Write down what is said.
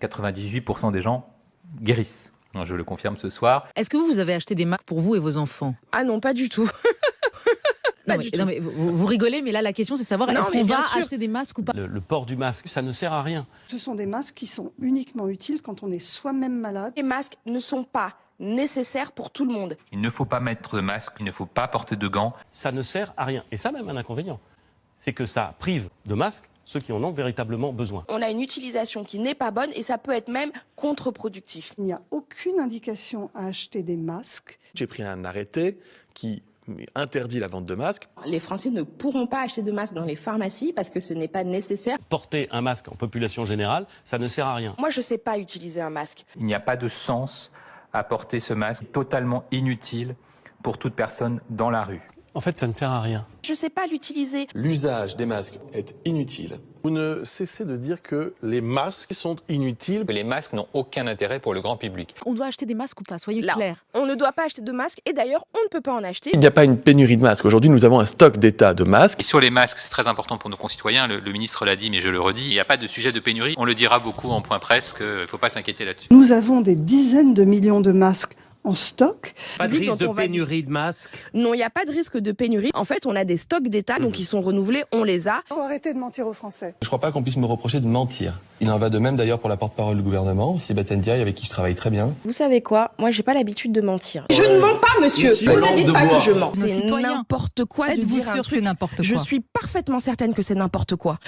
98% des gens guérissent. Je le confirme ce soir. Est-ce que vous avez acheté des masques pour vous et vos enfants? Ah non, pas du tout. Non, mais vous rigolez, mais là, la question, c'est de savoir, est-ce qu'on va acheter des masques ou pas? Le port du masque, ça ne sert à rien. Ce sont des masques qui sont uniquement utiles quand on est soi-même malade. Les masques ne sont pas nécessaires pour tout le monde. Il ne faut pas mettre de masque, il ne faut pas porter de gants. Ça ne sert à rien. Et ça même un inconvénient. C'est que ça prive de masques ceux qui en ont véritablement besoin. On a une utilisation qui n'est pas bonne et ça peut être même contre-productif. Il n'y a aucune indication à acheter des masques. J'ai pris un arrêté qui interdit la vente de masques. Les Français ne pourront pas acheter de masques dans les pharmacies parce que ce n'est pas nécessaire. Porter un masque en population générale, ça ne sert à rien. Moi, je ne sais pas utiliser un masque. Il n'y a pas de sens à porter ce masque, totalement inutile pour toute personne dans la rue. En fait, ça ne sert à rien. Je ne sais pas l'utiliser. L'usage des masques est inutile. Vous ne cessez de dire que les masques sont inutiles. Les masques n'ont aucun intérêt pour le grand public. On doit acheter des masques ou pas? Soyez Là, clairs. on ne doit pas acheter de masques et d'ailleurs, on ne peut pas en acheter. Il n'y a pas une pénurie de masques. Aujourd'hui, nous avons un stock d'état de masques. Et sur les masques, c'est très important pour nos concitoyens, le ministre l'a dit, mais je le redis, il n'y a pas de sujet de pénurie. On le dira beaucoup en point presse, qu'il ne faut pas s'inquiéter là-dessus. Nous avons des dizaines de millions de masques en stock. Pas de risque de pénurie de masques? Non, il n'y a pas de risque de pénurie. En fait, on a des stocks d'État, donc ils sont renouvelés, on les a. Il faut arrêter de mentir aux Français. Je ne crois pas qu'on puisse me reprocher de mentir. Il en va de même d'ailleurs pour la porte-parole du gouvernement, Sibeth Ndiaye, avec qui je travaille très bien. Vous savez quoi? Moi, j'ai pas l'habitude de mentir. Je ne mens pas, monsieur. Vous ne dites pas que je mens. C'est n'importe quoi de Êtes-vous dire un sûr que c'est truc. n'importe quoi? Je suis parfaitement certaine que c'est n'importe quoi.